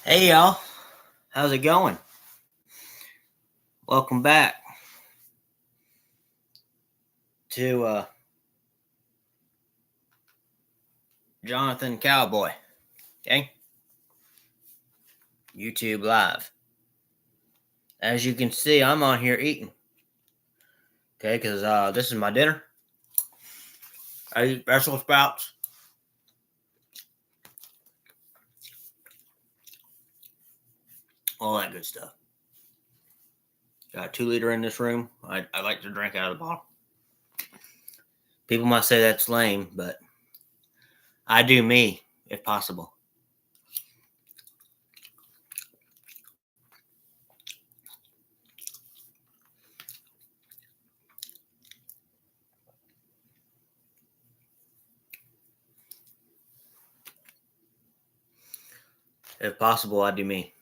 Hey y'all, how's it going? Welcome back to Jonathan Cowboy. Okay, YouTube Live. As you can see, I'm on here eating. Okay, because this is my dinner. I eat Brussels sprouts, all that good stuff. Got a 2 liter in this room. I like to drink out of the bottle. People might say that's lame, but I do me if possible. If possible, I do me.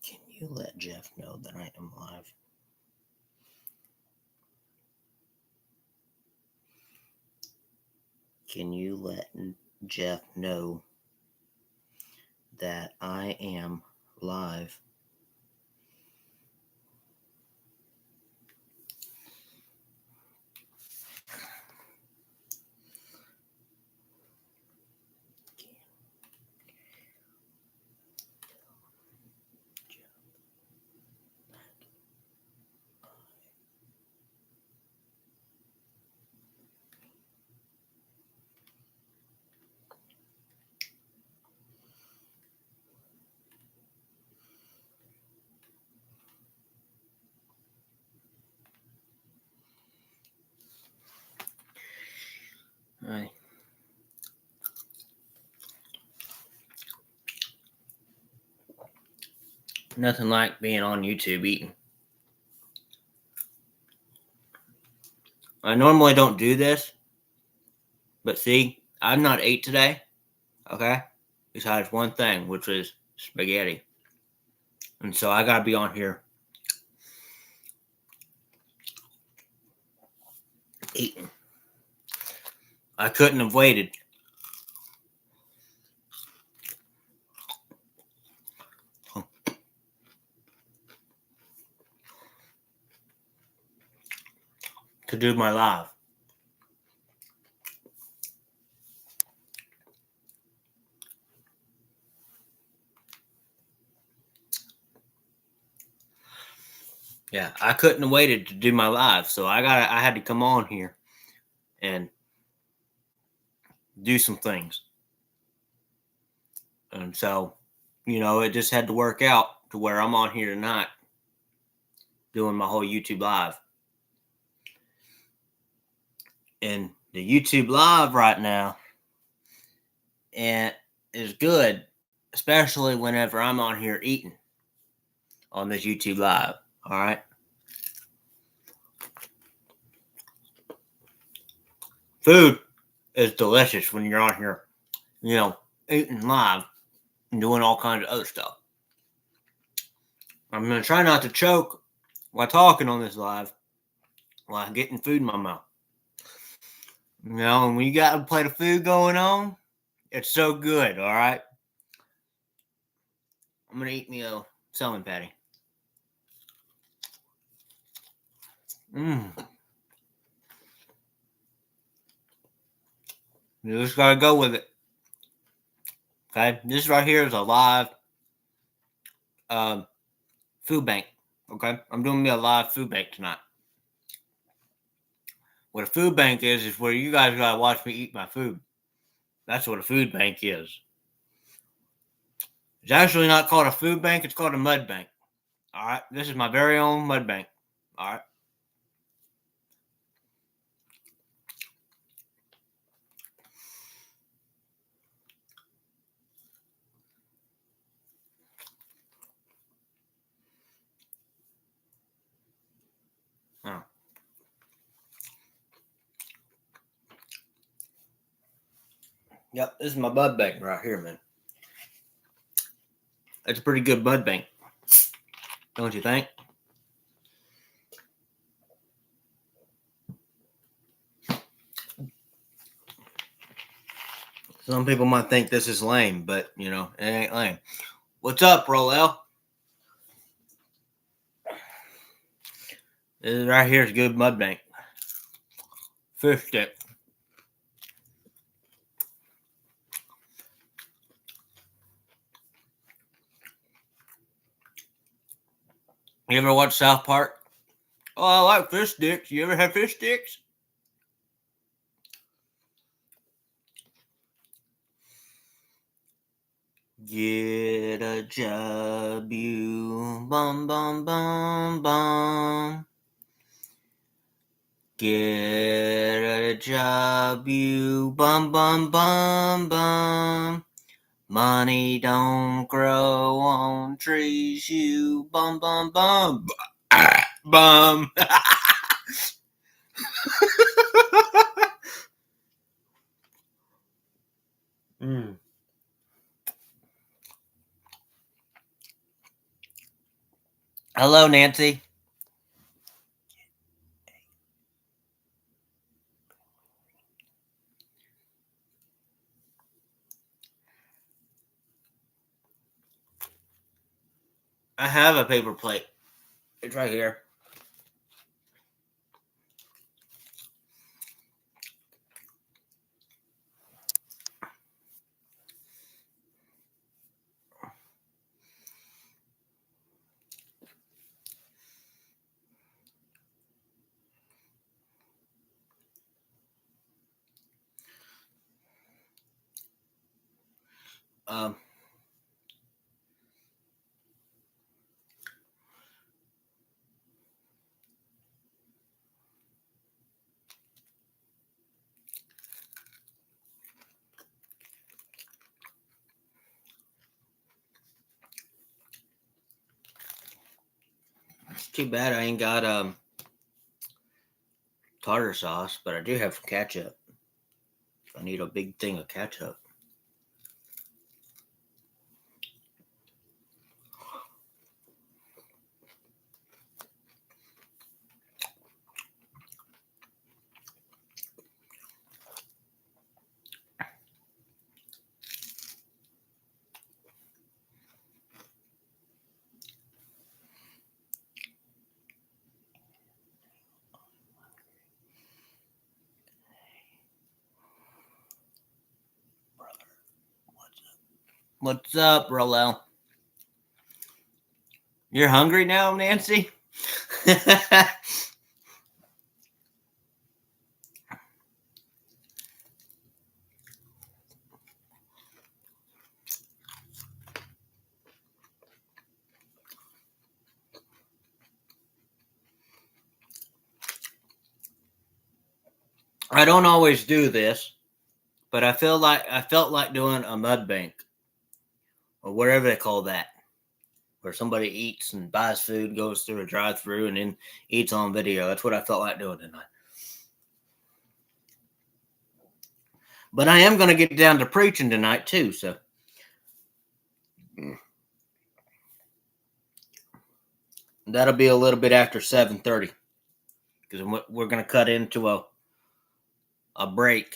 Can you let Jeff know that I am live? Can you let Jeff know that I am live? All right. Nothing like being on YouTube eating. I normally don't do this, but see, I've not ate today, okay? Besides one thing, which was spaghetti. And so I gotta be on here eating. I couldn't have waited. To do my live. Yeah, I couldn't have waited to do my live, so I had to come on here and do some things. And so, it just had to work out to where I'm on here tonight doing my whole YouTube live. And the YouTube live right now and is good, especially whenever I'm on here eating on this YouTube live. All right. Food is delicious when you're on here, eating live and doing all kinds of other stuff. I'm going to try not to choke while talking on this live while getting food in my mouth. And when you got a plate of food going on, it's so good, all right? I'm going to eat me a salmon patty. You just got to go with it. Okay? This right here is a live food bank. Okay? I'm doing me a live food bank tonight. What a food bank is where you guys got to watch me eat my food. That's what a food bank is. It's actually not called a food bank. It's called a mud bank. All right? This is my very own mud bank. All right? Oh. Yep, this is my bud bank right here, man. That's a pretty good mud bank, don't you think? Some people might think this is lame, but you know, it ain't lame. What's up, Rolel? This right here is good mud bank. Fish stick. You ever watch South Park? Oh, I like fish sticks. You ever have fish sticks? Get a job, you bum bum bum bum. Get a job, you bum bum bum bum. Money don't grow on trees, you bum bum bum bum. mm. Hello, Nancy. I have a paper plate. It's right here. Um, it's too bad I ain't got tartar sauce, but I do have ketchup. I need a big thing of ketchup. What's up, Rolel? You're hungry now, Nancy? I don't always do this, but I felt like doing a mud bank or whatever they call that, where somebody eats and buys food, goes through a drive-through, and then eats on video. That's what I felt like doing tonight. But I am going to get down to preaching tonight too, so that'll be a little bit after 7:30 because we're going to cut into a break.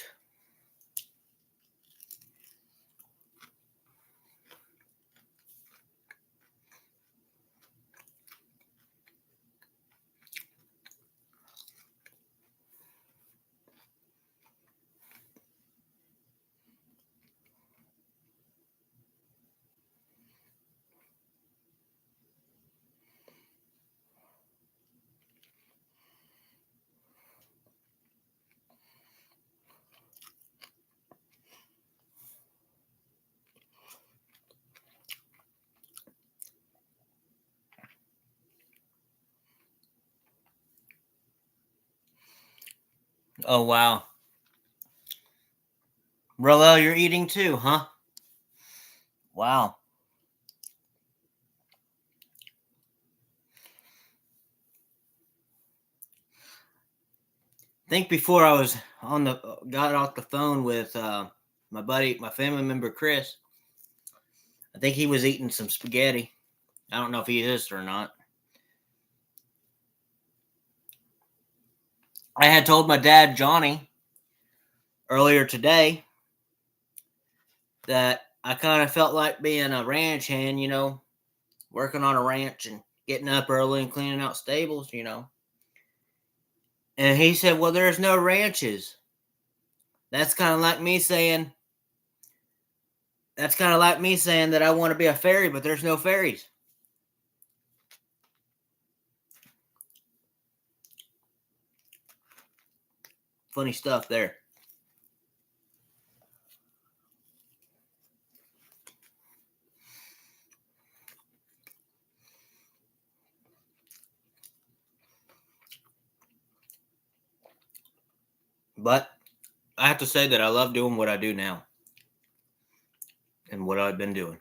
Oh wow, Rolel, you're eating too, huh? Wow. I think before I was got off the phone with my buddy, my family member Chris, I think he was eating some spaghetti. I don't know if he is or not. I had told my dad, Johnny, earlier today that I kind of felt like being a ranch hand, working on a ranch and getting up early and cleaning out stables. And he said, well, there's no ranches. That's kind of like me saying, that I want to be a fairy, but there's no fairies. Funny stuff there. But I have to say that I love doing what I do now and what I've been doing.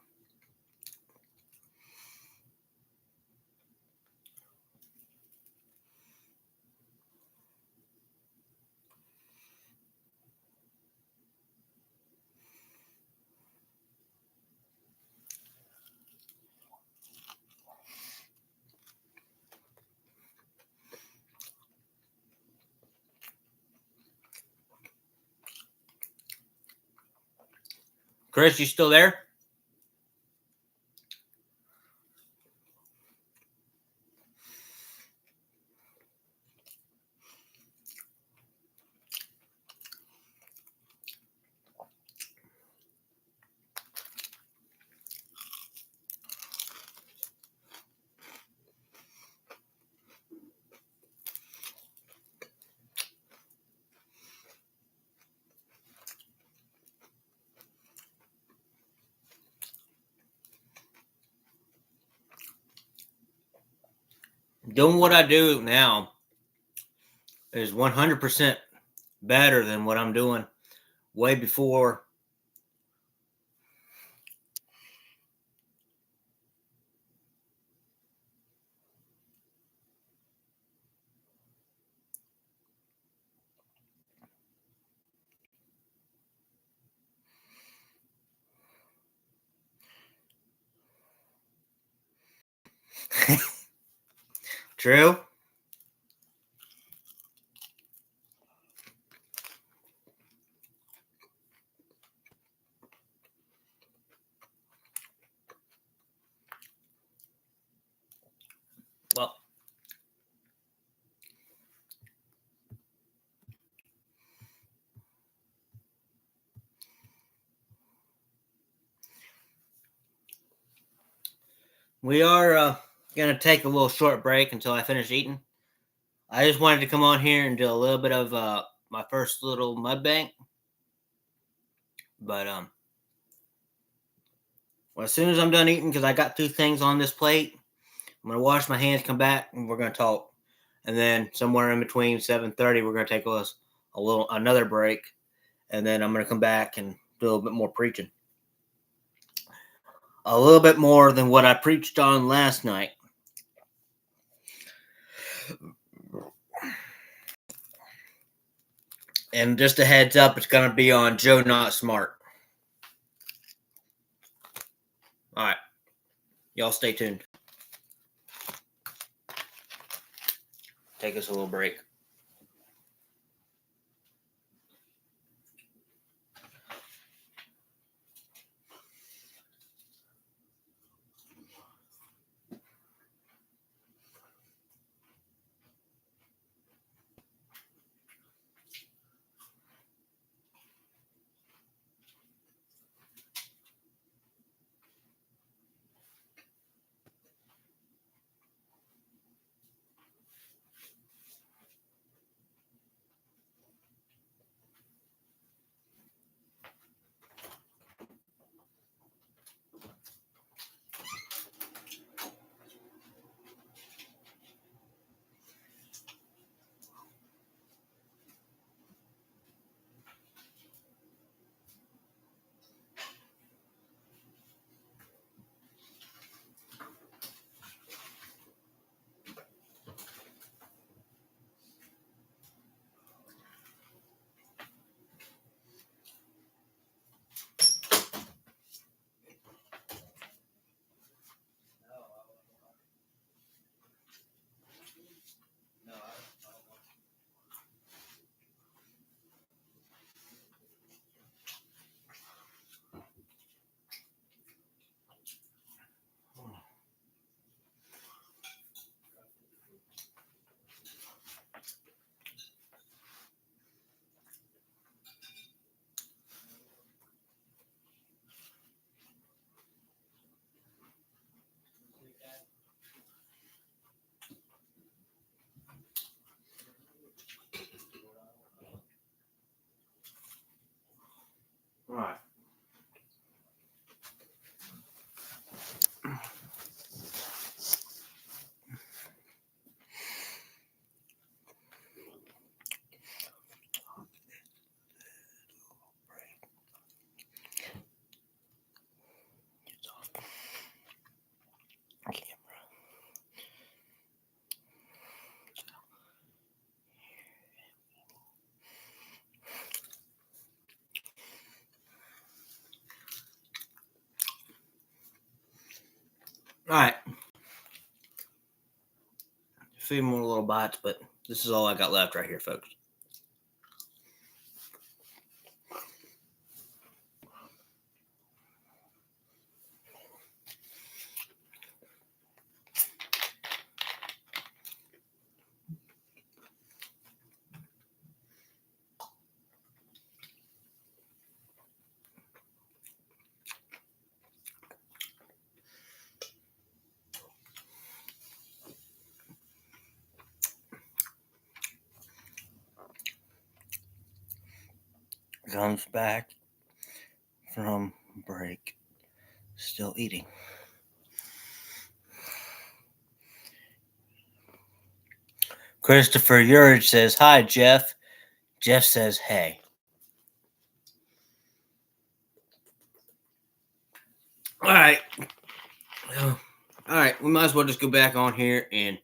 Chris, you still there? Doing what I do now is 100% better than what I'm doing way before. True. Well, we are going to take a little short break until I finish eating. I just wanted to come on here and do a little bit of my first little mud bank. But well, as soon as I'm done eating, because I got 2 things on this plate, I'm going to wash my hands, come back, and we're going to talk. And then somewhere in between 7:30, we're going to take another break. And then I'm going to come back and do a little bit more preaching. A little bit more than what I preached on last night. And just a heads up, it's going to be on Joe Not Smart. All right. Y'all stay tuned. Take us a little break. All right. All right. A few more little bites, but this is all I got left right here, folks. Comes back from break, still eating. Christopher Urge says, "Hi, Jeff." Jeff says, "Hey." All right. All right. We might as well just go back on here and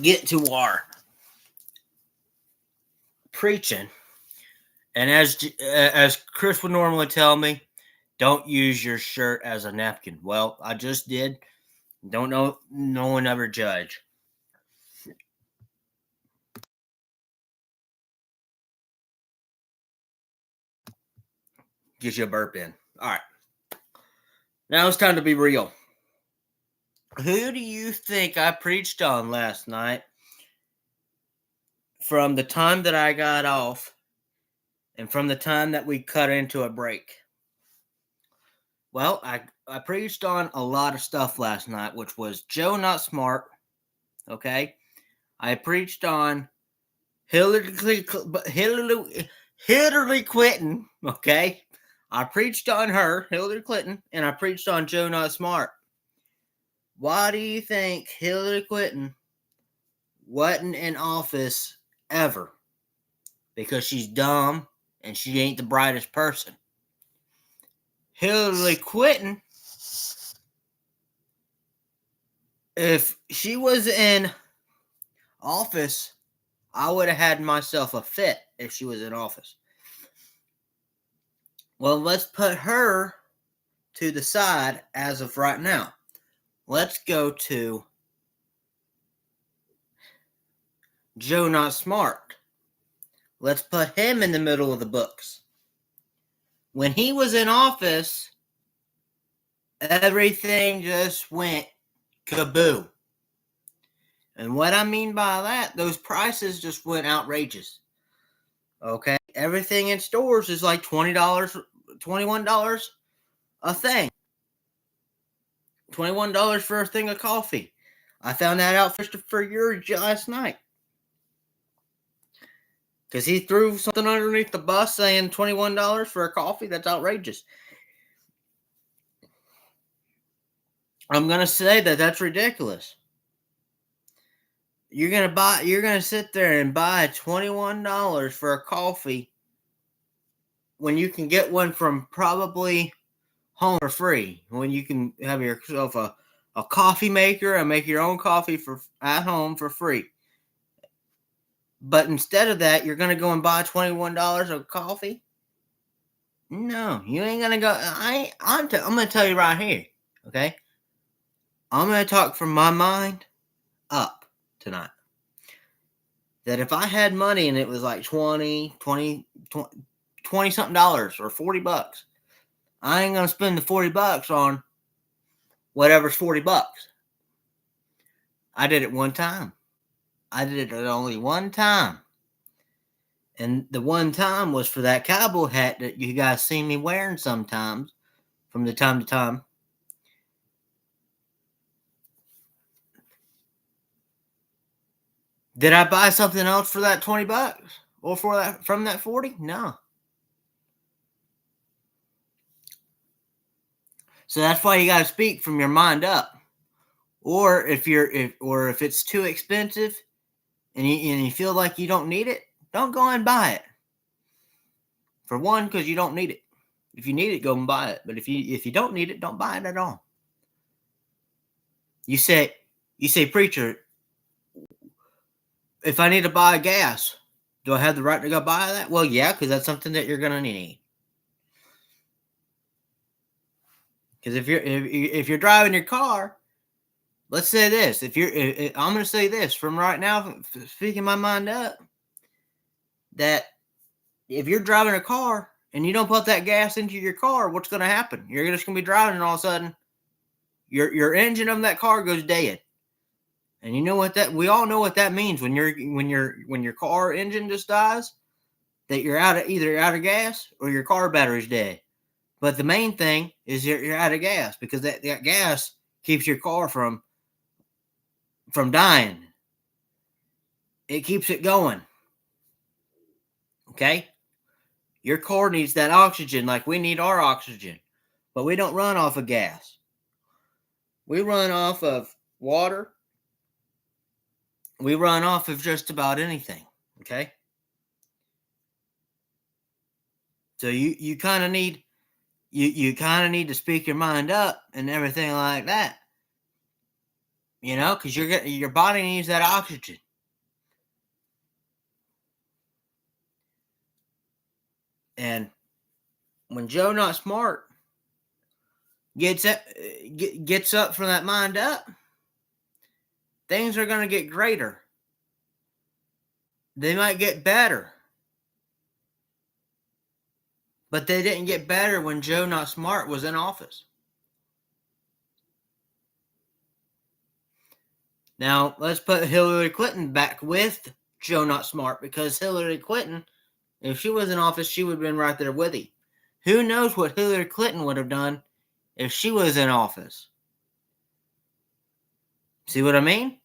get to our preaching. And as Chris would normally tell me, don't use your shirt as a napkin. Well, I just did. Don't know. No one ever judge. Get you a burp in. All right. Now it's time to be real. Who do you think I preached on last night from the time that I got off and from the time that we cut into a break? Well, I preached on a lot of stuff last night, which was Joe Not Smart. Okay. I preached on Hillary Clinton. Okay. I preached on her, Hillary Clinton, and I preached on Joe Not Smart. Why do you think Hillary Clinton wasn't in office ever? Because she's dumb and she ain't the brightest person. Hillary Clinton, if she was in office, I would have had myself a fit if she was in office. Well, let's put her to the side as of right now. Let's go to Joe Not Smart. Let's put him in the middle of the books. When he was in office, everything just went kaboo. And what I mean by that, those prices just went outrageous. Okay? Everything in stores is like $20, $21 a thing. $21 for a thing of coffee. I found that out for your last night. Because he threw something underneath the bus saying $21 for a coffee. That's outrageous. I'm going to say that that's ridiculous. You're going to sit there and buy $21 for a coffee when you can get one from probably home for free. When you can have yourself a coffee maker and make your own coffee at home for free. But instead of that, you're going to go and buy $21 of coffee? No, you ain't going to go. I'm going to tell you right here, okay? I'm going to talk from my mind up tonight. That if I had money and it was like 20 something dollars or $40, I ain't going to spend the $40 on whatever's $40. I did it one time. I did it only one time. And the one time was for that cowboy hat that you guys see me wearing sometimes from the time to time. Did I buy something else for that $20? or from that 40? No. So that's why you got to speak from your mind up. Or if it's too expensive and you feel like you don't need it, don't go and buy it. For one, because you don't need it. If you need it, go and buy it. But if you don't need it, don't buy it at all. You say, preacher, if I need to buy gas, do I have the right to go buy that? Well, yeah, because that's something that you're gonna need. Because if you're driving your car, let's say this. I'm gonna say this from right now, speaking my mind up, that if you're driving a car and you don't put that gas into your car, what's gonna happen? You're just gonna be driving, and all of a sudden, your engine of that car goes dead. And you know what we all know what that means when your car engine just dies, that you're either out of gas or your car battery's dead. But the main thing is you're out of gas, because that gas keeps your car from dying. It keeps it going. Okay? Your car needs that oxygen like we need our oxygen. But we don't run off of gas. We run off of water. We run off of just about anything. Okay? So you kind of need you kind of need to speak your mind up and everything like that. You know, because your body needs that oxygen. And when Joe Not Smart gets up from that mind up, things are going to get greater. They might get better. But they didn't get better when Joe Not Smart was in office. Now, let's put Hillary Clinton back with Joe Not Smart, because Hillary Clinton, if she was in office, she would have been right there with him. Who knows what Hillary Clinton would have done if she was in office? See what I mean?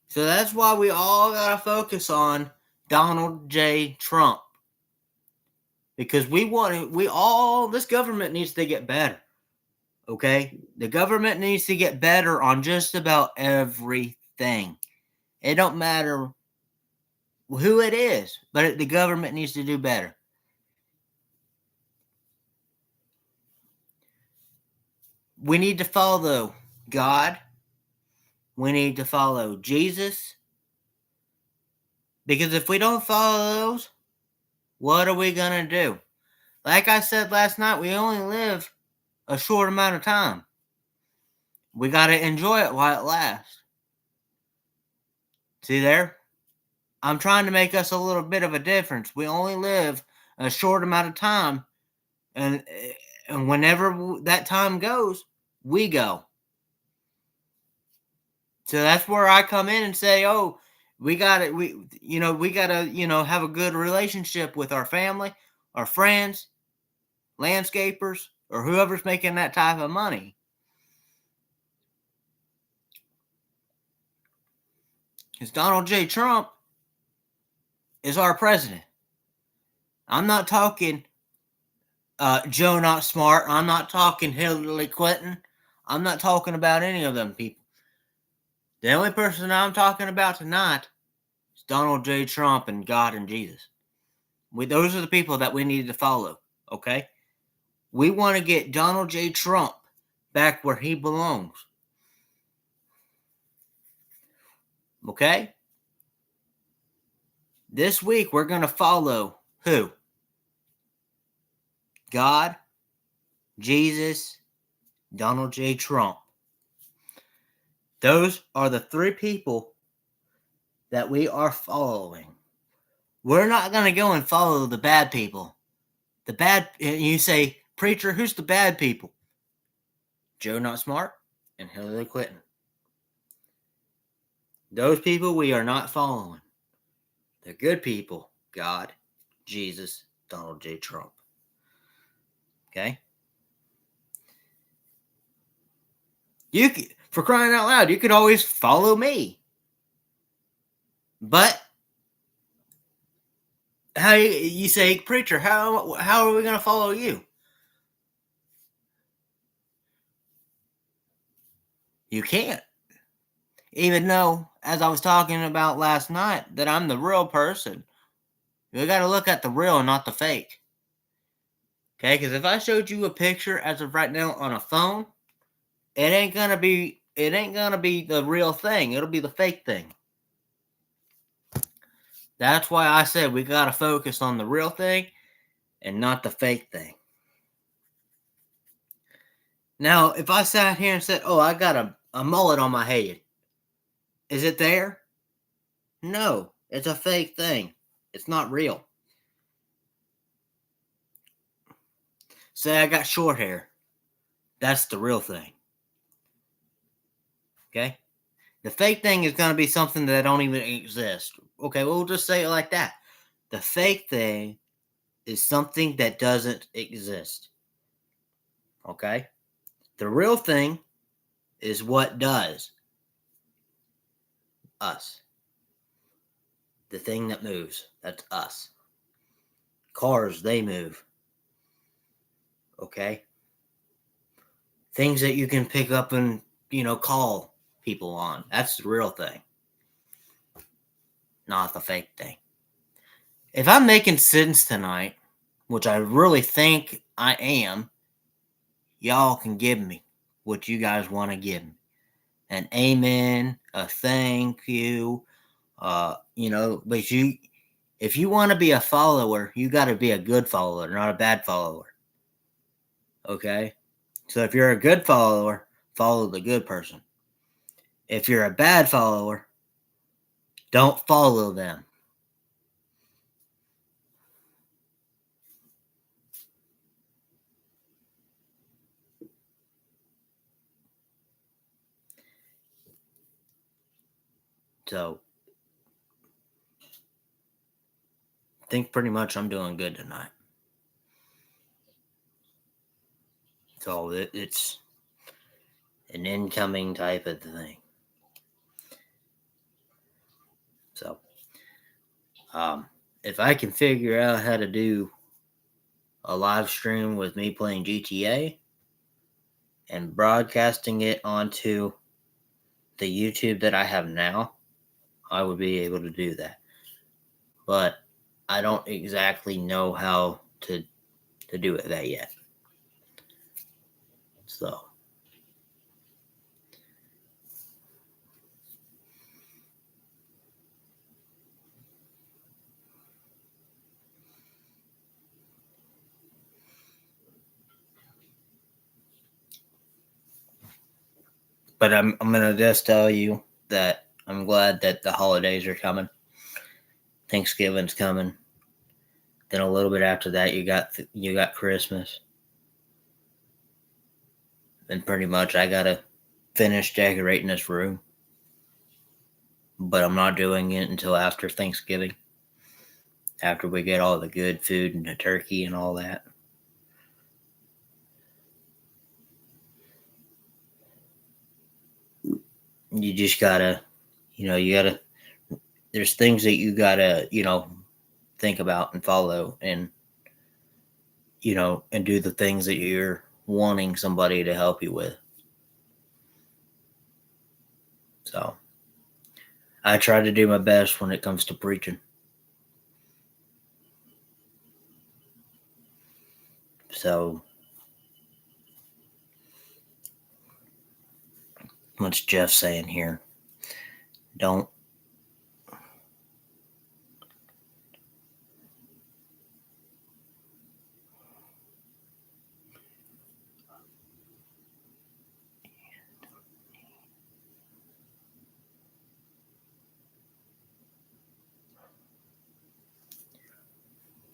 So that's why we all got to focus on Donald J. Trump. Because this government needs to get better. Okay? The government needs to get better on just about everything. It don't matter who it is, but the government needs to do better. We need to follow God. We need to follow Jesus. Because if we don't follow those, what are we going to do? Like I said last night, we only live a short amount of time. We got to enjoy it while it lasts. See there? I'm trying to make us a little bit of a difference. We only live a short amount of time. And whenever that time goes, we go. So that's where I come in and say, oh, we got to have a good relationship with our family, our friends, landscapers, or whoever's making that type of money. Because Donald J. Trump is our president. I'm not talking Joe Not Smart. I'm not talking Hillary Clinton. I'm not talking about any of them people. The only person I'm talking about tonight is Donald J. Trump and God and Jesus. Those are the people that we need to follow, okay? We want to get Donald J. Trump back where he belongs. Okay? This week, we're going to follow who? God, Jesus, Donald J. Trump. Those are the three people that we are following. We're not going to go and follow the bad people. You say, preacher, who's the bad people? Joe Not Smart and Hillary Clinton. Those people we are not following. The good people, God, Jesus, Donald J. Trump. Okay? For crying out loud, you could always follow me. But how you say, preacher, how are we going to follow you? You can't. Even though, as I was talking about last night, that I'm the real person. You got to look at the real and not the fake. Okay, because if I showed you a picture as of right now on a phone, it ain't gonna be the real thing. It'll be the fake thing. That's why I said we gotta focus on the real thing and not the fake thing. Now, if I sat here and said, "Oh, I got a mullet on my head," is it there? No, it's a fake thing. It's not real. Say I got short hair. That's the real thing. Okay? The fake thing is going to be something that don't even exist. Okay, we'll just say it like that. The fake thing is something that doesn't exist. Okay? The real thing is what does. Us. The thing that moves. That's us. Cars, they move. Okay? Things that you can pick up and, call people on. That's the real thing. Not the fake thing. If I'm making sense tonight, which I really think I am, y'all can give me what you guys want to give me. An amen, a thank you, but if you want to be a follower, you got to be a good follower, not a bad follower. Okay? So if you're a good follower, follow the good person. If you're a bad follower, don't follow them. So I think pretty much I'm doing good tonight. So it's an incoming type of thing. So if I can figure out how to do a live stream with me playing GTA and broadcasting it onto the YouTube that I have now, I would be able to do that. But I don't exactly know how to do that yet. So but I'm gonna just tell you that I'm glad that the holidays are coming. Thanksgiving's coming. Then a little bit after that, you got Christmas. And pretty much I gotta finish decorating this room. But I'm not doing it until after Thanksgiving. After we get all the good food and the turkey and all that. You just gotta, there's things that you gotta, think about and follow and, and do the things that you're wanting somebody to help you with. So I try to do my best when it comes to preaching. So what's Jeff saying here? Don't.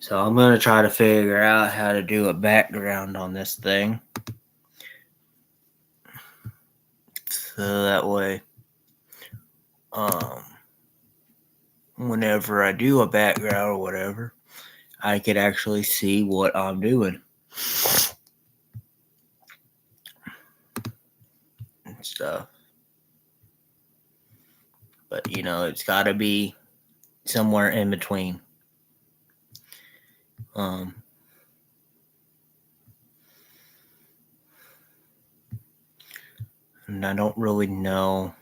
So I'm going to try to figure out how to do a background on this thing. So that way, whenever I do a background or whatever, I could actually see what I'm doing. And stuff. But, it's got to be somewhere in between. Um, and I don't really know.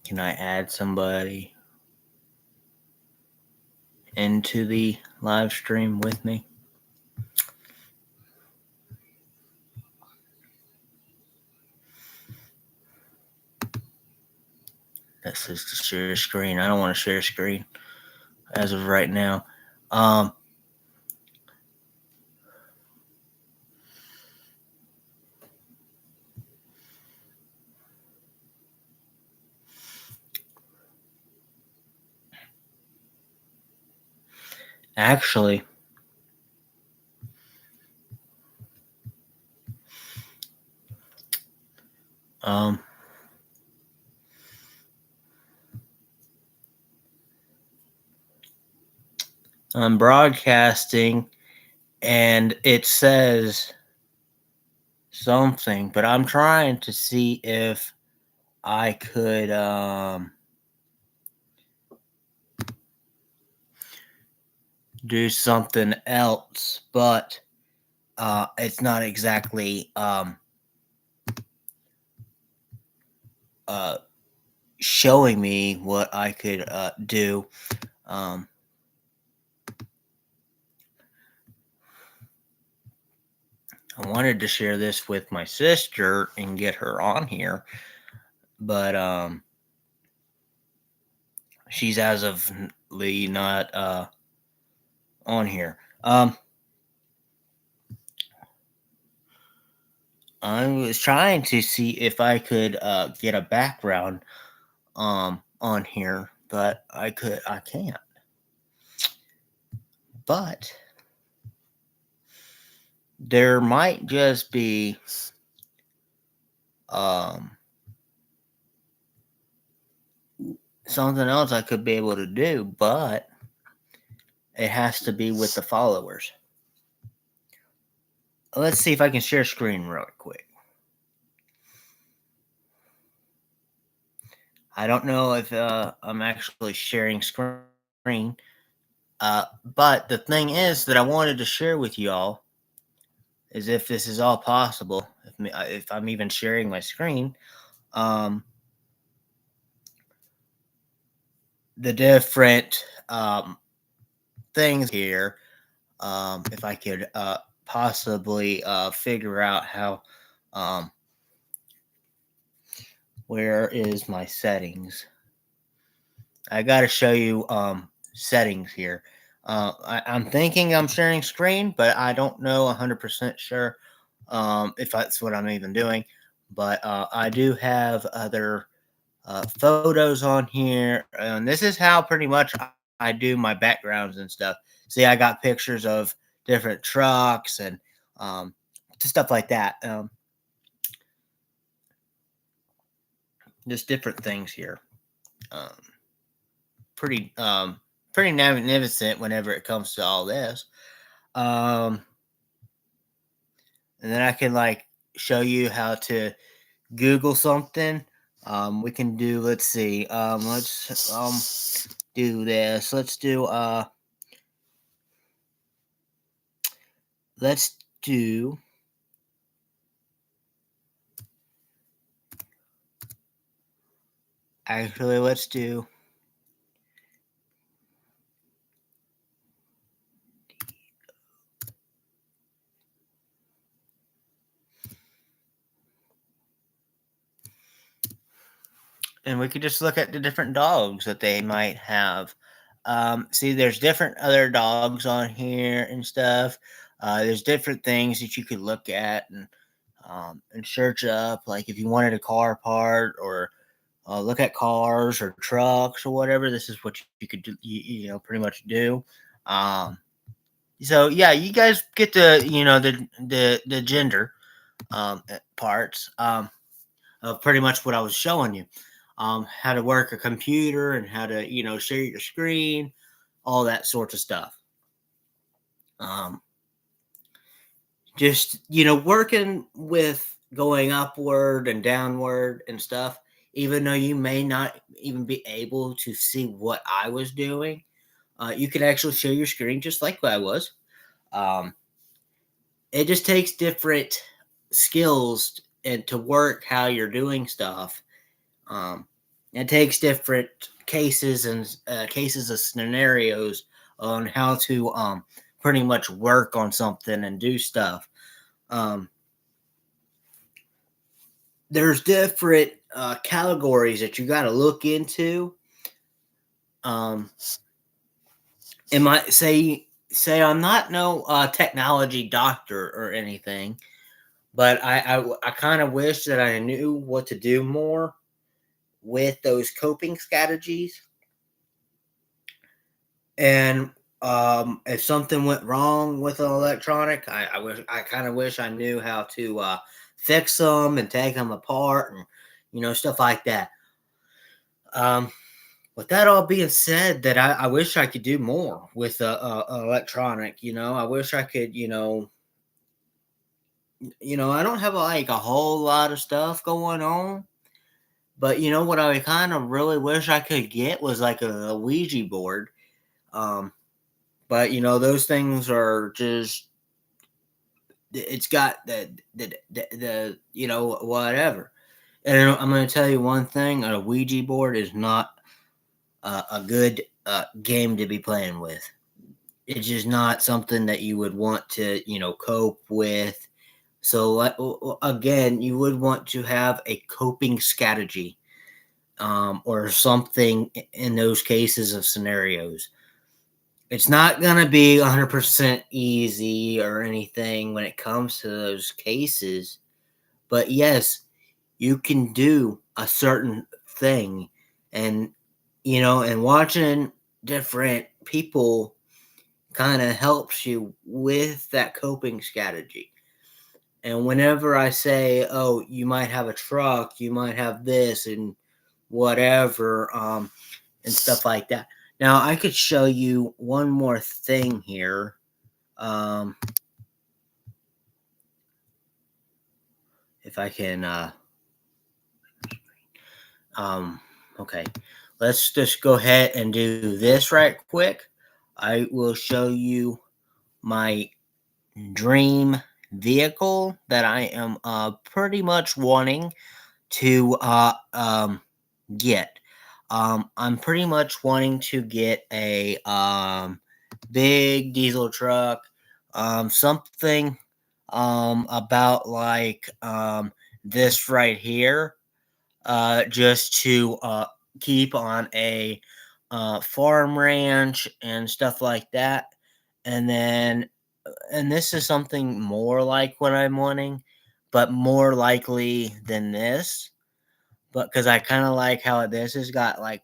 Can I add somebody into the live stream with me? That says to share screen. I don't want to share screen as of right now. Actually, I'm broadcasting and it says something, but I'm trying to see if I could do something else, but it's not exactly showing me what I could do. I wanted to share this with my sister and get her on here, but she's as of not on here. I was trying to see if I could get a background on here, but I can't. But there might just be something else I could be able to do, but it has to be with the followers. Let's see if I can share screen real quick. I don't know if I'm actually sharing screen, but the thing is that I wanted to share with y'all is if this is all possible, if I'm even sharing my screen, the different things here, if I could possibly figure out how, where is my settings? I got to show you settings here. I'm thinking I'm sharing screen, but I don't know 100% sure if that's what I'm even doing. But I do have other photos on here, and this is how pretty much I do my backgrounds and stuff. See, I got pictures of different trucks and stuff like that. Just different things here. Um, pretty pretty magnificent whenever it comes to all this. And then I can like show you how to Google something. We can do, let's see, let's do this. Let's do actually let's do and we could just look at the different dogs that they might have. See, there's different other dogs on here and stuff. There's different things that you could look at and search up. Like if you wanted a car part or look at cars or trucks or whatever, this is what you could do. You pretty much do. So yeah, you guys get the gender parts of pretty much what I was showing you. How to work a computer and how to, share your screen, all that sorts of stuff. Just, working with going upward and downward and stuff even though you may not even be able to see what I was doing, you can actually share your screen just like I was. Um, it just takes different skills and to work how you're doing stuff. Um, it takes different cases and cases of scenarios on how to pretty much work on something and do stuff. Um, there's different categories that you got to look into. It might say I'm not no technology doctor or anything, but I kind of wish that I knew what to do more with those coping strategies. And if something went wrong with an electronic, I kind of wish I knew how to fix them and take them apart and stuff like that. With that all being said, that I wish I could do more with electronic. I wish I could. I don't have like a whole lot of stuff going on, but what I kind of really wish I could get was like a Ouija board. But those things are just it's got the whatever. And I'm going to tell you one thing: a Ouija board is not a good game to be playing with. It's just not something that you would want to cope with. So again, you would want to have a coping strategy, or something in those cases of scenarios. It's not going to be 100% easy or anything when it comes to those cases. But yes, you can do a certain thing. And, and watching different people kind of helps you with that coping strategy. And whenever I say, oh, you might have a truck, you might have this and whatever, and stuff like that. Now, I could show you one more thing here. If I can, okay. Let's just go ahead and do this right quick. I will show you my dream vehicle that I am pretty much wanting to get. I'm pretty much wanting to get a big diesel truck, something about like this right here, just to keep on a farm ranch and stuff like that. And then, and this is something more like what I'm wanting, but more likely than this. But because I kind of like how this has got like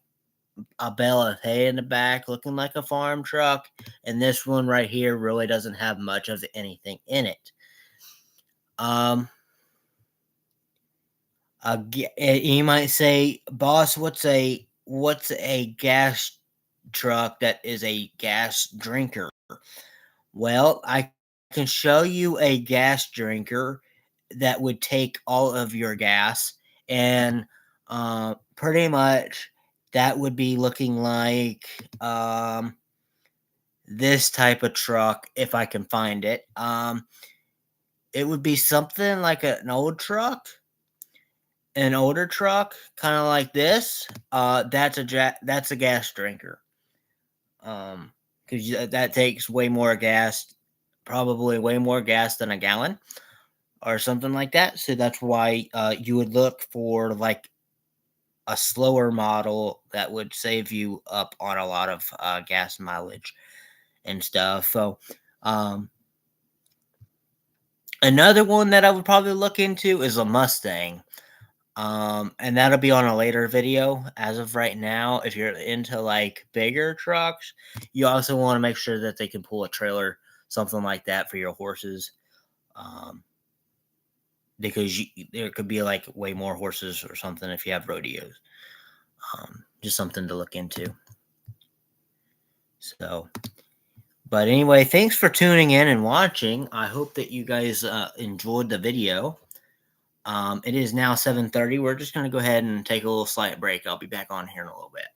a bale of hay in the back looking like a farm truck, and this one right here really doesn't have much of anything in it. You might say, boss, what's a gas truck that is a gas drinker? Well, I can show you a gas drinker that would take all of your gas, and pretty much that would be looking like this type of truck if I can find it. It would be something like an older truck, kind of like this. That's a gas drinker. Because that takes way more gas, probably way more gas than a gallon or something like that. So that's why you would look for like a slower model that would save you up on a lot of gas mileage and stuff. So another one that I would probably look into is a Mustang. And that'll be on a later video. As of right now, if you're into like bigger trucks, you also want to make sure that they can pull a trailer, something like that for your horses. Because there could be like way more horses or something if you have rodeos. Just something to look into. So, but anyway, thanks for tuning in and watching. I hope that you guys enjoyed the video. It is now 7:30. We're just going to go ahead and take a little slight break. I'll be back on here in a little bit.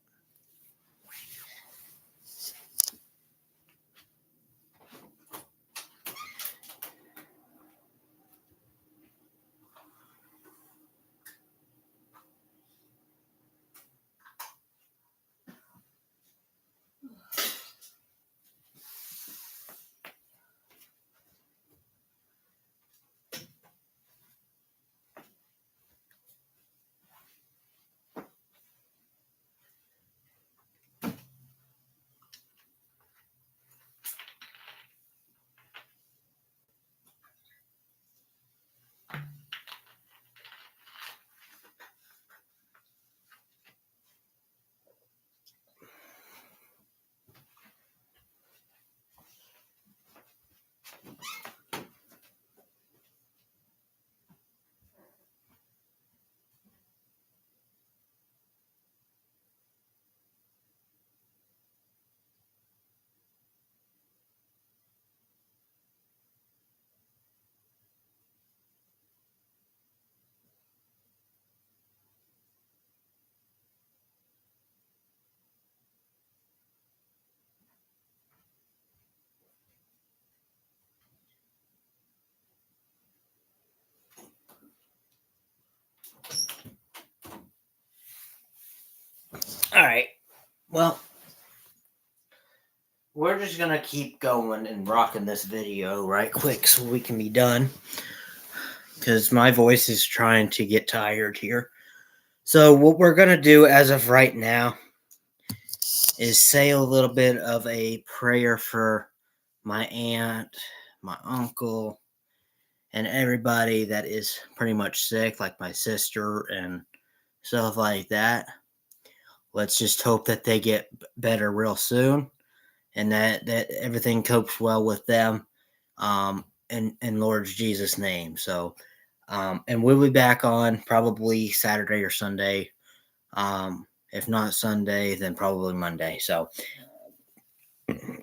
All right. Well, we're just going to keep going and rocking this video right quick so we can be done. Because my voice is trying to get tired here. So what we're going to do as of right now is say a little bit of a prayer for my aunt, my uncle, and everybody that is pretty much sick, like my sister and stuff like that. Let's just hope that they get better real soon and that everything copes well with them in Lord Jesus' name. So, and we'll be back on probably Saturday or Sunday. If not Sunday, then probably Monday. So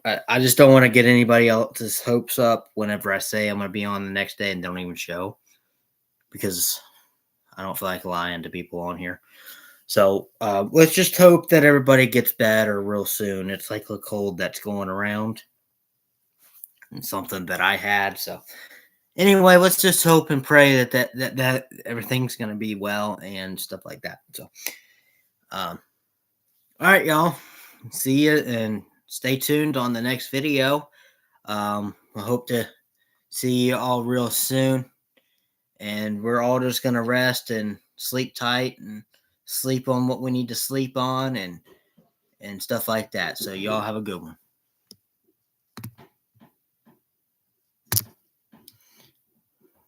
I just don't want to get anybody else's hopes up whenever I say I'm going to be on the next day and don't even show, because I don't feel like lying to people on here. So let's just hope that everybody gets better real soon. It's like a cold that's going around and something that I had. So anyway, let's just hope and pray that everything's going to be well and stuff like that. So, all right, y'all. See you and stay tuned on the next video. I hope to see you all real soon. And we're all just going to rest and sleep tight and sleep on what we need to sleep on and stuff like that. So y'all have a good one.